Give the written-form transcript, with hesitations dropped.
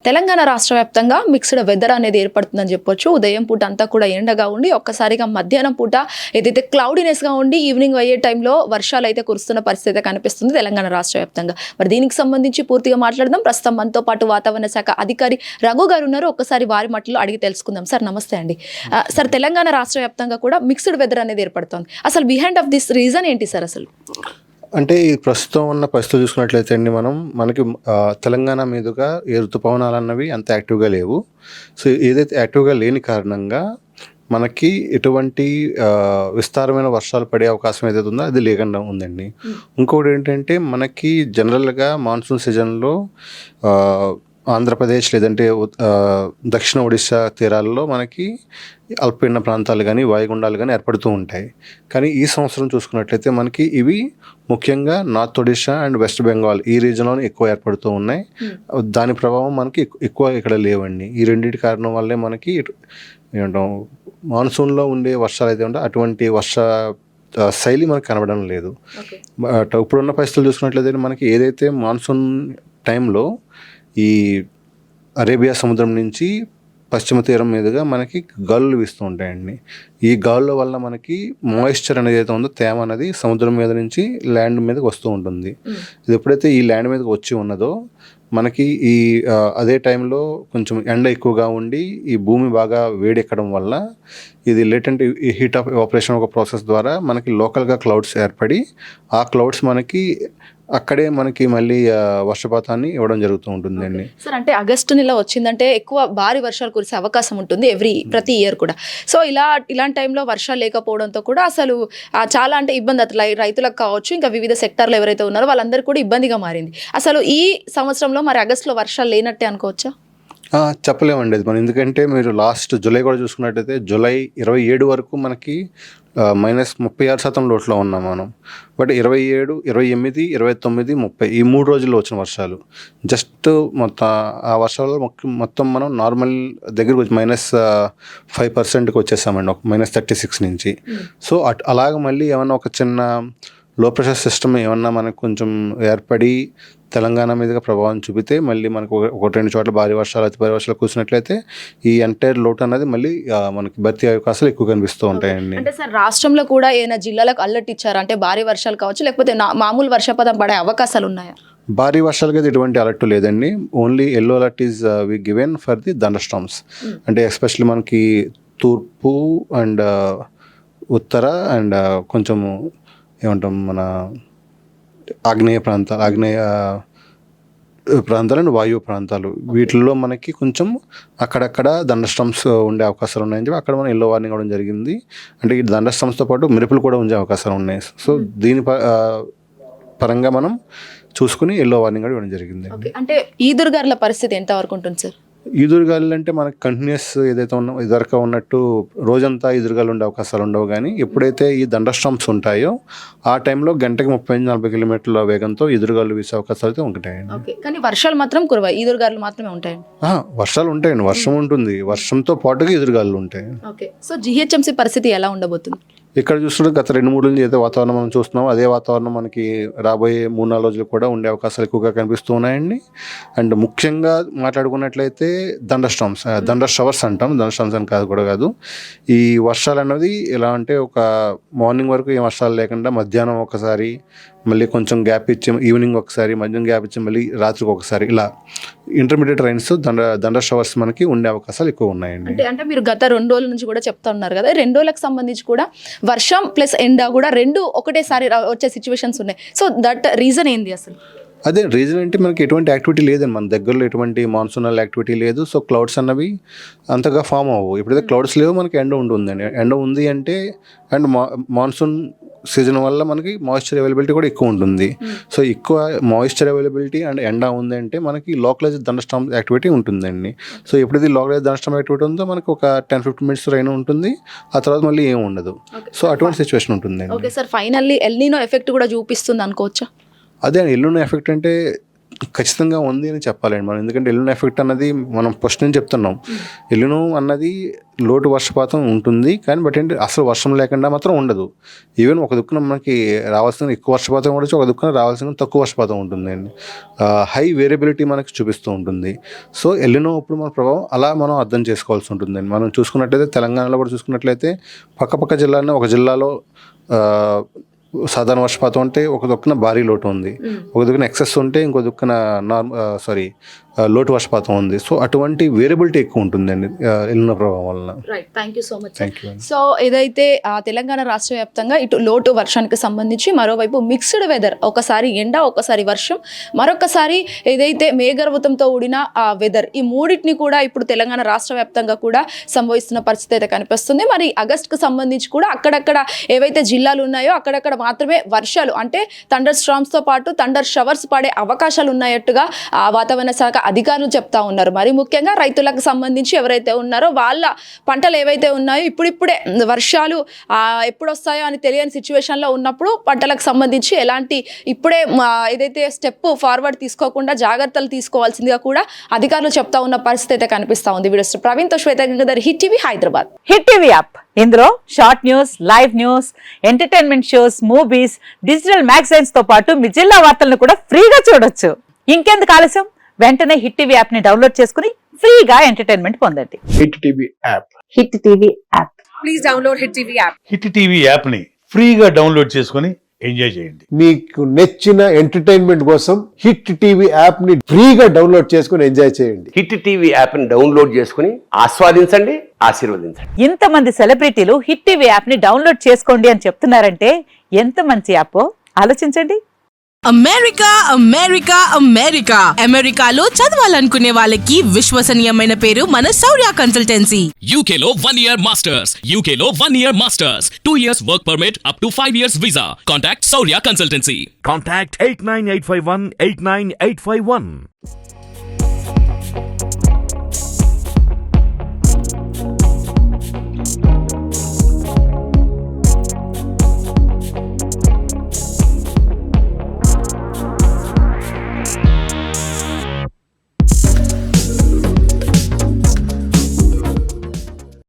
తెలంగాణ రాష్ట్ర వ్యాప్తంగా mixed weather అనేది ఏర్పడుతుందని చెప్పొచ్చు. ఉదయం పూట అంతా కూడా ఎండగా ఉండి ఒక్కసారిగా మధ్యాహ్నం పూట ఏదైతే క్లౌడీనెస్గా ఉండి ఈవినింగ్ అయ్యే టైంలో వర్షాలు అయితే కురుస్తున్న పరిస్థితి కనిపిస్తుంది తెలంగాణ రాష్ట్ర వ్యాప్తంగా. మరి దీనికి సంబంధించి పూర్తిగా మాట్లాడదాం. ప్రస్తుతం మనతో పాటు వాతావరణ శాఖ అధికారి రఘు గారు ఉన్నారు. ఒక్కసారి వారి మాటల్లో అడిగి తెలుసుకుందాం. సార్ నమస్తే అండి. సార్, తెలంగాణ రాష్ట్ర వ్యాప్తంగా కూడా మిక్స్డ్ వెదర్ అనేది ఏర్పడుతుంది. అసలు బిహైండ్ ఆఫ్ దిస్ రీజన్ ఏంటి సార్? అసలు అంటే ఈ ప్రస్తుతం ఉన్న పరిస్థితులు చూసుకున్నట్లయితే అండి, మనకి తెలంగాణ మీదుగా ఏ ఋతుపవనాలు అన్నవి అంత యాక్టివ్గా లేవు. సో ఏదైతే యాక్టివ్గా లేని కారణంగా మనకి ఎటువంటి విస్తారమైన వర్షాలు పడే అవకాశం ఏదైతే ఉందో అది లేకుండా ఉందండి. ఇంకొకటి ఏంటంటే, మనకి జనరల్గా మాన్సూన్ సీజన్లో ఆంధ్రప్రదేశ్ లేదంటే దక్షిణ ఒడిశా తీరాల్లో మనకి అల్పపీడన ప్రాంతాలు కానీ వాయుగుండాలు కానీ ఏర్పడుతూ ఉంటాయి. కానీ ఈ సంవత్సరం చూసుకున్నట్లయితే మనకి ఇవి ముఖ్యంగా north Odisha and west Bengal ఈ రీజన్లోనే ఎక్కువ ఏర్పడుతూ ఉన్నాయి. దాని ప్రభావం మనకి ఎక్కువ ఇక్కడ లేవండి. ఈ రెండింటి కారణం వల్లే మనకి ఏమంటాం మాన్సూన్లో ఉండే వర్షాలు అయితే ఉంటే అటువంటి వర్ష శైలి మనకు కనబడడం లేదు. బట్ ఇప్పుడున్న పరిస్థితులు చూసుకున్నట్లయితే మనకి ఏదైతే మాన్సూన్ టైంలో ఈ అరేబియా సముద్రం నుంచి పశ్చిమ తీరం మీదుగా మనకి గాలులు వీస్తూ ఉంటాయండి. ఈ గాలుల వల్ల మనకి మాయిశ్చర్ అనేది ఏదైతే ఉందో, తేమ అనేది సముద్రం మీద నుంచి ల్యాండ్ మీదకి వస్తూ ఉంటుంది. ఇది ఎప్పుడైతే ఈ ల్యాండ్ మీదకి వచ్చి ఉన్నదో మనకి ఈ అదే టైంలో కొంచెం ఎండ ఎక్కువగా ఉండి ఈ భూమి బాగా వేడెక్కడం వల్ల ఇది లేటెంట్ హీట్ ఆఫ్ ఎవాపరేషన్ ఒక ప్రాసెస్ ద్వారా మనకి లోకల్గా క్లౌడ్స్ ఏర్పడి ఆ క్లౌడ్స్ మనకి అక్కడే మనకి మళ్ళీ వర్షపాతాన్ని ఇవ్వడం జరుగుతూ ఉంటుందండి. సార్, అంటే ఆగస్టు నెల వచ్చిందంటే ఎక్కువ భారీ వర్షాలు కురిసే అవకాశం ఉంటుంది ప్రతి ఇయర్ కూడా. సో ఇలాంటి టైంలో వర్షాలు లేకపోవడంతో కూడా అసలు చాలా అంటే ఇబ్బంది అవుతుంది రైతులకు కావచ్చు, ఇంకా వివిధ సెక్టార్లు ఎవరైతే ఉన్నారో వాళ్ళందరూ కూడా ఇబ్బందిగా మారింది. అసలు ఈ సంవత్సరంలో మరి ఆగస్టులో వర్షాలు లేనట్టే అనుకోవచ్చా? చెప్పలేమండి అది మనం. ఎందుకంటే మీరు లాస్ట్ జూలై కూడా చూసుకున్నట్టయితే జూలై 27 వరకు మనకి -36% లోట్లో ఉన్నాం మనం. బట్ 27, 28, 29, 30 ఈ 3 రోజుల్లో వచ్చిన వర్షాలు జస్ట్ మొత్తం ఆ వర్షాలు మొత్తం మనం నార్మల్ దగ్గరకు వచ్చి -5%కి వచ్చేసామండి, ఒక -36 నుంచి. సో అలాగ మళ్ళీ ఏమన్నా ఒక చిన్న లో ప్రెషర్ సిస్టమ్ ఏమన్నా మనకు కొంచెం ఏర్పడి తెలంగాణ మీదుగా ప్రభావం చూపితే మళ్ళీ మనకు ఒకటి రెండు చోట్ల భారీ వర్షాలు అతి భారీ వర్షాలు కూర్చున్నట్లయితే ఈ ఎంటైర్ లోటు అనేది మళ్ళీ మనకి భర్తీ అవకాశాలు ఎక్కువ కనిపిస్తూ ఉంటాయండి. అంటే సార్, రాష్ట్రంలో కూడా ఏమైనా జిల్లాలకు అలర్ట్ ఇచ్చారా? అంటే భారీ వర్షాలు కావచ్చు, లేకపోతే మామూలు వర్షపాతం పడే అవకాశాలు ఉన్నాయా? భారీ వర్షాలకి అయితే ఎటువంటి అలర్ట్ లేదండి. Only yellow alert is we given for the thunderstorms. అంటే ఎస్పెషల్లీ మనకి తూర్పు అండ్ ఉత్తర అండ్ కొంచెము ఏమంటాం మన ఆగ్నేయ ప్రాంతాలు అండ్ వాయువ్య ప్రాంతాలు, వీటిల్లో మనకి కొంచెం అక్కడక్కడ థండర్ స్టార్మ్స్ ఉండే అవకాశాలు ఉన్నాయని చెప్పి అక్కడ మనం ఎల్లో వార్నింగ్ అవ్వడం జరిగింది. అంటే ఈ థండర్ స్టార్మ్స్తో పాటు మెరుపులు కూడా ఉండే అవకాశాలు ఉన్నాయి. సో దీని పరంగా మనం చూసుకుని ఎల్లో వార్నింగ్ కూడా ఇవ్వడం జరిగింది. అంటే ఈదురుగారుల పరిస్థితి ఎంతవరకు ఉంటుంది సార్? ఈదురుగాలు అంటే మనకి కంటిన్యూస్ ఏదైతే ఇదివరకు ఉన్నట్టు రోజంతా ఈదురుగాలు ఉండే అవకాశాలు ఉండవు. కానీ ఎప్పుడైతే ఈ థండర్ స్టార్మ్స్ ఉంటాయో ఆ టైంలో గంటకి 30-40 కిలోమీటర్ల వేగంతో ఈదురుగాలు వీసే అవకాశాలు అయితే ఉంటాయండి. కానీ వర్షాలు మాత్రం కురవ, ఈదురుగాలు మాత్రమే ఉంటాయండి. వర్షాలు ఉంటాయండి, వర్షం ఉంటుంది, వర్షంతో పాటుగా ఈదురుగాలు ఉంటాయి. సో జిహెచ్ఎంసీ పరిస్థితి ఎలా ఉండబోతుంది? ఇక్కడ చూస్తుంటే గత 2-3 రోజులు ఏదైతే వాతావరణం మనం చూస్తున్నామో అదే వాతావరణం మనకి రాబోయే 3-4 రోజులు కూడా ఉండే అవకాశాలు ఎక్కువగా కనిపిస్తూ ఉన్నాయండి. అండ్ ముఖ్యంగా మాట్లాడుకున్నట్లయితే థండర్ షవర్స్ అంటాం, థండర్ స్టార్మ్స్ అని కాదు. ఈ వర్షాలు అన్నది ఎలా అంటే ఒక మార్నింగ్ వరకు ఏం వర్షాలు లేకుండా మధ్యాహ్నం ఒకసారి, మళ్ళీ కొంచెం గ్యాప్ ఇచ్చి ఈవినింగ్ ఒకసారి, మధ్యాహ్నం గ్యాప్ ఇచ్చి మళ్ళీ రాత్రికి ఒకసారి, ఇలా ఇంటర్మీడియట్ రైన్స్ థండర్ షవర్స్ మనకి ఉండే అవకాశాలు ఎక్కువ ఉన్నాయండి. అంటే మీరు గత 2 రోజుల నుంచి కూడా చెప్తా ఉన్నారు కదా, 2 రోజులకు సంబంధించి కూడా వర్షం ప్లస్ ఎండ కూడా రెండు ఒకటేసారి వచ్చే సిచ్యువేషన్స్ ఉన్నాయి. సో దట్ రీజన్ ఏంది అసలు? అదే రీజన్ అంటే మనకి ఎటువంటి యాక్టివిటీ లేదండి, మన దగ్గరలో ఎటువంటి మాన్సూనల్ యాక్టివిటీ లేదు. సో క్లౌడ్స్ అన్నవి అంతగా ఫామ్ అవ్వవు. ఎప్పుడైతే క్లౌడ్స్ లేవు మనకి ఎండ ఉంటుందండి. ఎండ ఉంది అంటే అండ్ మాన్సూన్ సీజన్ వల్ల మనకి మాయిశ్చర్ అవైలబిలిటీ కూడా ఎక్కువ ఉంటుంది. సో ఎక్కువ మాయిశ్చర్ అవైలబిలిటీ అండ్ ఎండ ఉంది అంటే మనకి లోకలైజ్డ్ థండర్ స్టార్మ్ యాక్టివిటీ ఉంటుందండి. సో ఎప్పుడైతే లోకలైజ్డ్ థండర్ స్టార్మ్ యాక్టివిటీ ఉందో మనకి ఒక 10-15 మినిట్స్ రైన్ ఉంటుంది, ఆ తర్వాత మళ్ళీ ఏం ఉండదు. సో అటువంటి సిచ్యువేషన్ ఉంటుందండి. Okay sir, finally L నీనో effect కూడా చూపిస్తుంది అనుకోవచ్చా? అదే ఎల్లున్న ఎఫెక్ట్ అంటే ఖచ్చితంగా ఉంది అని చెప్పాలండి మనం. ఎందుకంటే ఎల్లినో ఎఫెక్ట్ అన్నది మనం ఫస్ట్ నుంచి చెప్తున్నాం. ఎల్లినో అన్నది లోటు వర్షపాతం ఉంటుంది, కానీ బట్ ఏంటి అసలు వర్షం లేకుండా మాత్రం ఉండదు. ఈవెన్ ఒక దిక్కున మనకి రావాల్సిన ఎక్కువ వర్షపాతం ఉండొచ్చు, ఒక దిక్కున రావాల్సిన తక్కువ వర్షపాతం ఉంటుందండి. హై వేరియబిలిటీ మనకి చూపిస్తూ ఉంటుంది. సో ఎల్లినో ఇప్పుడు మన ప్రభావం అలా మనం అర్థం చేసుకోవాల్సి ఉంటుందండి. మనం చూసుకున్నట్లయితే తెలంగాణలో కూడా చూసుకున్నట్లయితే పక్క జిల్లాలో ఒక జిల్లాలో సాధారణ వర్షపాతం ఉంటే ఒక దిక్కున భారీ లోటు ఉంది, ఒక దిక్కున ఎక్సెస్ ఉంటే ఇంకో దిక్కున లోటు వర్షపాతం ఉంది. సో అటువంటి వేరియబిలిటీ ఎక్కువ ఉంటుందండి ఎల్లినో ప్రభావం వలన. Right, thank you so much. Thank you. So ఏదైతే తెలంగాణ రాష్ట్ర వ్యాప్తంగా ఇటు లోటు వర్షానికి సంబంధించి, మరోవైపు మిక్స్డ్ వెదర్, ఒకసారి ఎండ ఒకసారి వర్షం, మరొకసారి ఏదైతే మేఘర్వతంతో కూడిన వెదర్, ఈ మూడింటిని కూడా ఇప్పుడు తెలంగాణ రాష్ట్ర వ్యాప్తంగా కూడా సంభవిస్తున్న పరిస్థితి అయితే కనిపిస్తుంది. మరి ఆగస్టుకు సంబంధించి కూడా అక్కడక్కడ ఏవైతే జిల్లాలు ఉన్నాయో అక్కడక్కడ మాత్రమే వర్షాలు, అంటే థండర్ స్టార్మ్స్తో పాటు థండర్ షవర్స్ పడే అవకాశాలు ఉన్నాయట్టుగా వాతావరణ శాఖ అధికారులు చెప్తా ఉన్నారు. మరి ముఖ్యంగా రైతులకు సంబంధించి ఎవరైతే ఉన్నారో వాళ్ళ పంటలు ఏవైతే ఉన్నాయో ఇప్పుడిప్పుడే వర్షాలు ఎప్పుడు వస్తాయో అని తెలియని సిచ్యువేషన్లో ఉన్నప్పుడు పంటలకు సంబంధించి ఎలాంటి ఇప్పుడే ఏదైతే స్టెప్ ఫార్వర్డ్ తీసుకోకుండా జాగ్రత్తలు తీసుకోవాల్సిందిగా కూడా అధికారులు చెప్తా ఉన్న పరిస్థితి అయితే కనిపిస్తా ఉంది. వీడియో ప్రవీణ్తో Shweta Gangadhar, Hit TV Hyderabad. Hit TV app, ఇందులో short news, live news, entertainment shows, movies, digital magazines తో పాటు మీ జిల్లా వార్తలను కూడా ఫ్రీగా చూడొచ్చు. ఇంకెందుకు ఆలస్యం, వెంటనే హిట్ టీవీ యాప్ ని డౌన్లోడ్ చేసుకుని ఫ్రీగా ఎంటర్టైన్మెంట్ పొందండి. Hit TV app. Hit TV app. Please download hit TV app. Hit TV యాప్ని ఫ్రీగా డౌన్లోడ్ చేసుకొని ఎంజాయ్ చేయండి. మీకు నచ్చిన ఎంటర్టైన్మెంట్ కోసం హిట్ టీవీ యాప్ ని ఫ్రీగా డౌన్లోడ్ చేసుకుని ఎంజాయ్ చేయండి. హిట్ టీవీ యాప్ని డౌన్లోడ్ చేసుకుని ఆస్వాదించండి, ఆశీర్వదించండి. ఇంతమంది సెలబ్రిటీలు హిట్ టీవీ యాప్ ని డౌన్లోడ్ చేసుకోండి అని చెప్తున్నారంటే ఎంత మంచి యాప్ ఆలోచించండి. అమెరికా అమెరికా అమెరికా అమెరికాలో చదవాలనుకునే వాళ్ళకి విశ్వసనీయమైన పేరు మన శౌర్య కన్సల్టెన్సీ. UK లో 1 year masters. UK లో 1 year masters. 2 years work permit up to 5 years visa. Contact Saurya Consultancy. Contact 89851 89851.